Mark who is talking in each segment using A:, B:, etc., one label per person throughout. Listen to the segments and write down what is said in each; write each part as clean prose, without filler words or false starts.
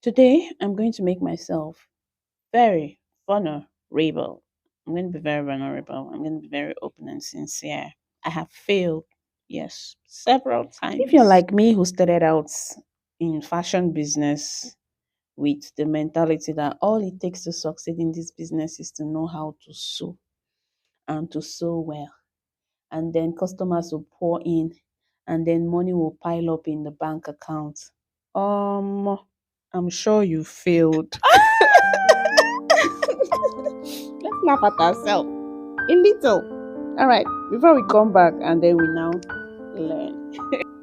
A: Today, I'm going to make myself very vulnerable. I'm going to be very vulnerable. I'm going to be very open and sincere. I have failed, yes, several times. If you're like me who started out in fashion business with the mentality that all it takes to succeed in this business is to know how to sew and to sew well, and then customers will pour in, and then money will pile up in the bank account. Um, I'm sure you failed. Let's laugh at ourselves a little. All right, before we come back and then we now learn.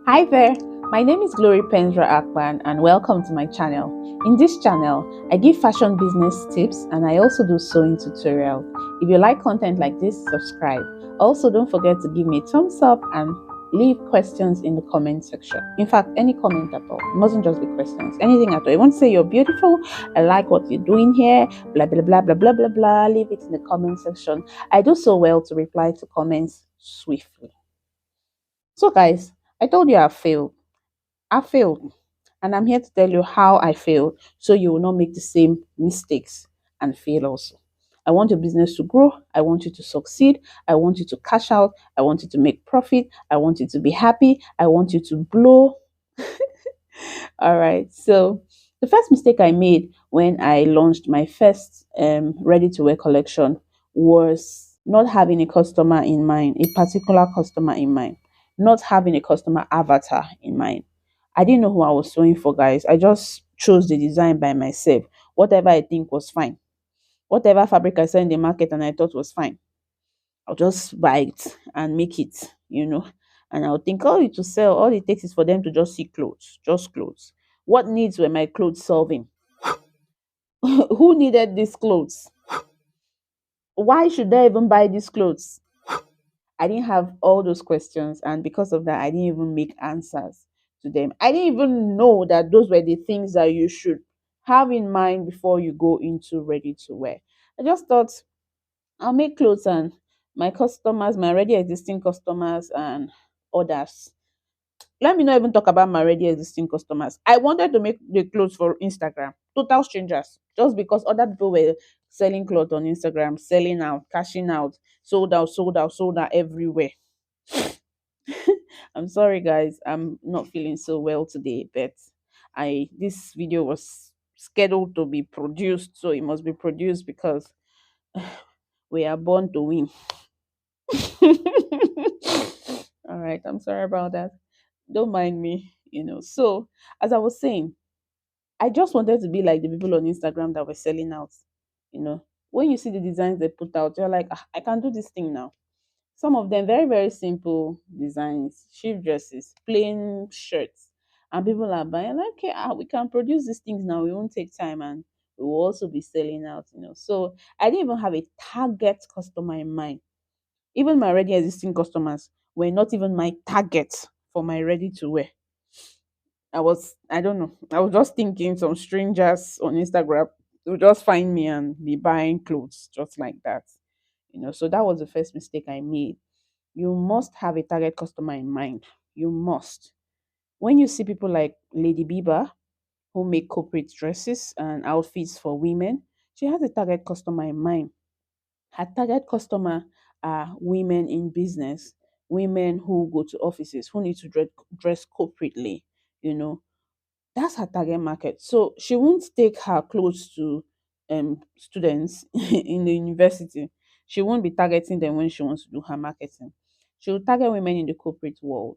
A: Hi there, my name is Glory Penzrah Akpan and welcome to my channel. In this channel, I give fashion business tips and I also do sewing tutorials. If you like content like this, subscribe. Also, don't forget to give me a thumbs up and leave questions in the comment section. In fact, any comment at all. It mustn't just be questions. Anything at all. You want to say you're beautiful, I like what you're doing here, blah blah blah blah blah blah blah. Leave it in the comment section. I do so well to reply to comments swiftly. So guys, I told you I failed. I failed. And I'm here to tell you how I failed so you will not make the same mistakes and fail also. I want your business to grow. I want you to succeed. I want you to cash out. I want you to make profit. I want you to be happy. I want you to blow. All right. So the first mistake I made when I launched my first ready to wear collection was not having a customer in mind, a particular customer in mind, not having a customer avatar in mind. I didn't know who I was sewing for, guys. I just chose the design by myself. Whatever I think was fine. Whatever fabric I saw in the market and I thought was fine, I'll just buy it and make it. And I'll think, oh, to sell, all it takes is for them to just see clothes, just clothes. What needs were my clothes solving? Who needed these clothes? Why should I even buy these clothes? I didn't have all those questions, and because of that, I didn't even make answers to them. I didn't even know that those were the things that you should have in mind before you go into ready to wear. I just thought I'll make clothes and my customers, my already existing customers and others. Let me not even talk about my already existing customers. I wanted to make the clothes for Instagram, total strangers, just because other people were selling clothes on Instagram, selling out, cashing out, sold out, sold out, sold out everywhere. I'm sorry, guys. I'm not feeling so well today, but this video was scheduled to be produced, so it must be produced because we are born to win. All right, I'm sorry about that. Don't mind me. So, as I was saying, I just wanted to be like the people on Instagram that were selling out. When you see the designs they put out, you're like, I can do this thing now. Some of them very, very simple designs, shift dresses, plain shirts, and people are buying like, okay, we can produce these things now. We won't take time, and we will also be selling out. So I didn't even have a target customer in mind. Even my already existing customers were not even my target for my ready to wear. I don't know. I was just thinking some strangers on Instagram will just find me and be buying clothes just like that. So that was the first mistake I made. You must have a target customer in mind. You must. When you see people like Lady Bieber, who make corporate dresses and outfits for women, she has a target customer in mind. Her target customer are women in business, women who go to offices, who need to dress corporately. You know, that's her target market. So she won't take her clothes to students in the university. She won't be targeting them when she wants to do her marketing. She will target women in the corporate world.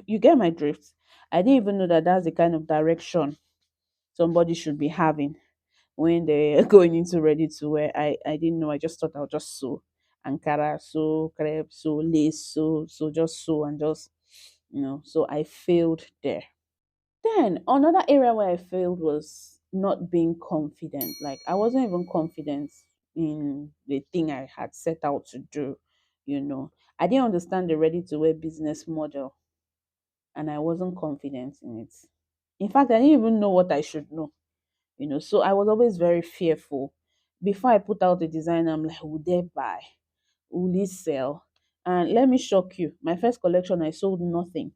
A: You get my drift? I didn't even know that that's the kind of direction somebody should be having when they're going into ready to wear. I didn't know. I just thought I'll just sew Ankara, sew crepe, sew lace, sew just sew and just. So I failed there. Then another area where I failed was not being confident. Like I wasn't even confident in the thing I had set out to do. I didn't understand the ready to wear business model and I wasn't confident in it. In fact, I didn't even know what I should know. So I was always very fearful. Before I put out a design, I'm like, will they buy? Will it sell? And let me shock you, my first collection, I sold nothing.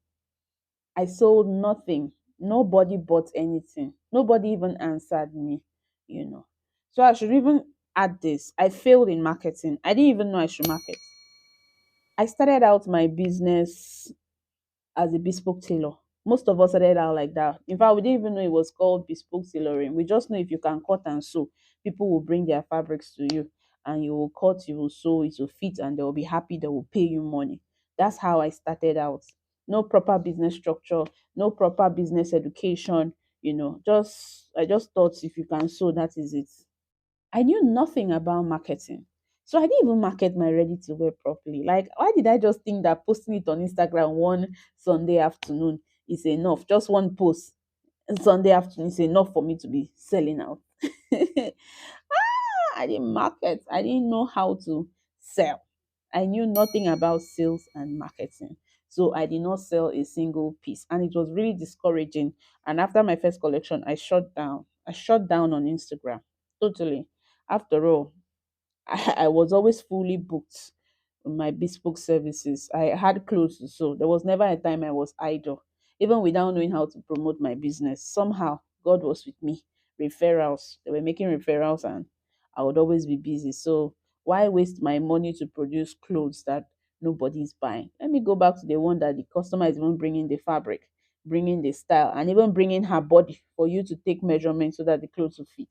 A: I sold nothing. Nobody bought anything. Nobody even answered me, you know. So I should even add this. I failed in marketing. I didn't even know I should market. I started out my business as a bespoke tailor. Most of us started out like that. In fact, we didn't even know it was called bespoke tailoring. We just know if you can cut and sew, people will bring their fabrics to you and you will cut, you will sew, it will fit, and they will be happy, they will pay you money. That's how I started out. No proper business structure, no proper business education, just I just thought if you can sew, that is it. I knew nothing about marketing. So I didn't even market my ready to wear properly. Like, why did I just think that posting it on Instagram one Sunday afternoon is enough? Just one post Sunday afternoon is enough for me to be selling out. I didn't market. I didn't know how to sell. I knew nothing about sales and marketing. So I did not sell a single piece. And it was really discouraging. And after my first collection, I shut down. I shut down on Instagram. Totally. After all, I was always fully booked on my bespoke services. I had clothes to sew. There was never a time I was idle, even without knowing how to promote my business. Somehow, God was with me. Referrals, they were making referrals, and I would always be busy. So, why waste my money to produce clothes that nobody's buying? Let me go back to the one that the customer is even bringing the fabric, bringing the style, and even bringing her body for you to take measurements so that the clothes will fit,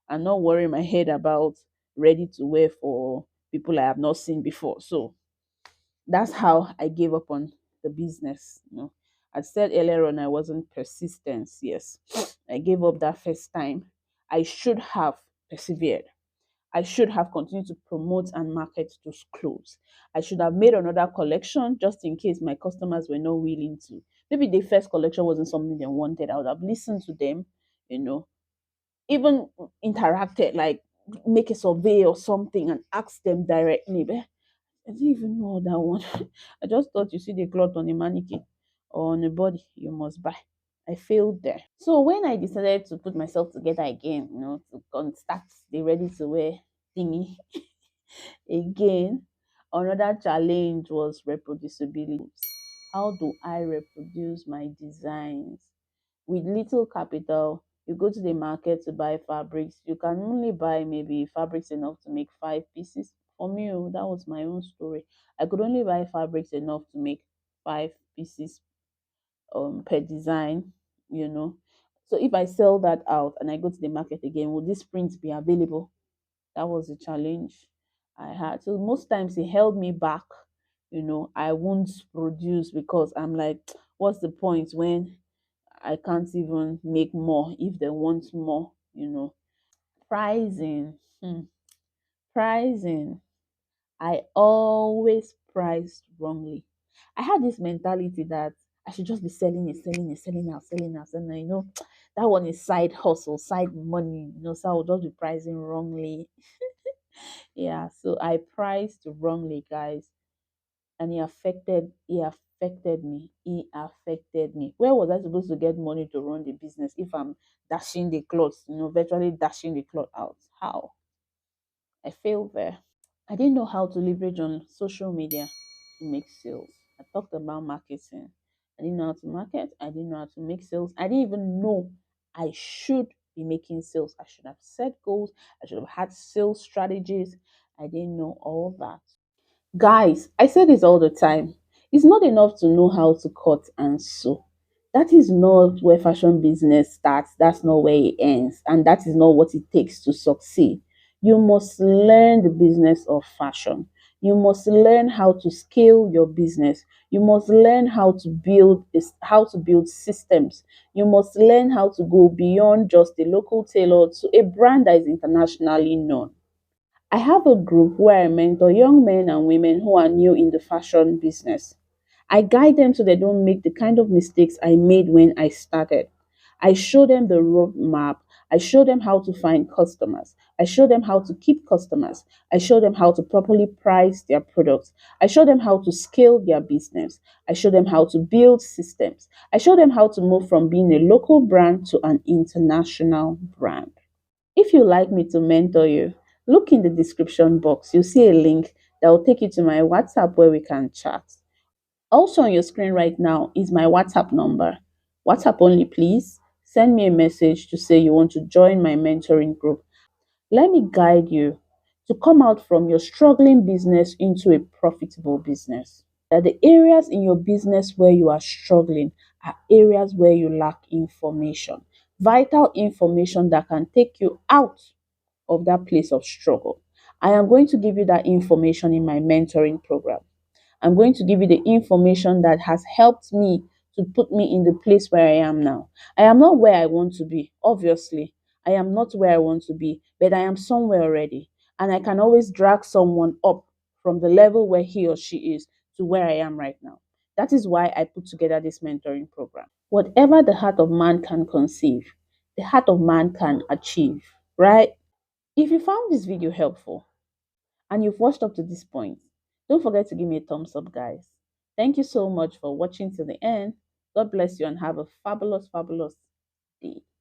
A: and not worry my head about ready to wear for people I have not seen before. So that's how I gave up on the business. I said earlier on I wasn't persistent. Yes, I gave up that first time. I should have persevered. I should have continued to promote and market those clothes. I should have made another collection just in case my customers were not willing to. Maybe the first collection wasn't something they wanted. I would have listened to them, you know, even interacted, like make a survey or something and ask them directly. But I didn't even know that one. I just thought you see the cloth on a mannequin or on a body, you must buy. I failed there. So when I decided to put myself together again, to start the ready to wear thingy again, another challenge was reproducibility. How do I reproduce my designs? With little capital, you go to the market to buy fabrics. You can only buy maybe fabrics enough to make 5 pieces. For me, that was my own story. I could only buy fabrics enough to make 5 pieces per design, you know. So if I sell that out and I go to the market again, will this print be available? That was the challenge I had. So most times it held me back. I won't produce because I'm like, what's the point when I can't even make more if they want more. Pricing. Pricing. I always priced wrongly. I had this mentality that I should just be selling it, selling it, selling out, selling out. And that one is side hustle, side money, so I would just be pricing wrongly. Yeah, so I priced wrongly, guys, and it affected me. Where was I supposed to get money to run the business if I'm dashing the clothes, virtually dashing the cloth out? How? I failed there. I didn't know how to leverage on social media to make sales. I talked about marketing. I didn't know how to market. I didn't know how to make sales. I didn't even know I should be making sales. I should have set goals. I should have had sales strategies. I didn't know all that. Guys, I say this all the time. It's not enough to know how to cut and sew. That is not where fashion business starts. That's not where it ends. And that is not what it takes to succeed. You must learn the business of fashion. You must learn how to scale your business. You must learn how to build systems. You must learn how to go beyond just a local tailor to a brand that is internationally known. I have a group where I mentor young men and women who are new in the fashion business. I guide them so they don't make the kind of mistakes I made when I started. I show them the roadmap. I show them how to find customers. I show them how to keep customers. I show them how to properly price their products. I show them how to scale their business. I show them how to build systems. I show them how to move from being a local brand to an international brand. If you'd like me to mentor you, look in the description box. You'll see a link that will take you to my WhatsApp where we can chat. Also on your screen right now is my WhatsApp number. WhatsApp only, please. Send me a message to say you want to join my mentoring group. Let me guide you to come out from your struggling business into a profitable business. That the areas in your business where you are struggling are areas where you lack information, vital information that can take you out of that place of struggle. I am going to give you that information in my mentoring program. I'm going to give you the information that has helped me to put me in the place where I am now. I am not where I want to be, obviously. I am not where I want to be, but I am somewhere already. And I can always drag someone up from the level where he or she is to where I am right now. That is why I put together this mentoring program. Whatever the heart of man can conceive, the heart of man can achieve, right? If you found this video helpful, and you've watched up to this point, don't forget to give me a thumbs up, guys. Thank you so much for watching to the end. God bless you and have a fabulous, fabulous day.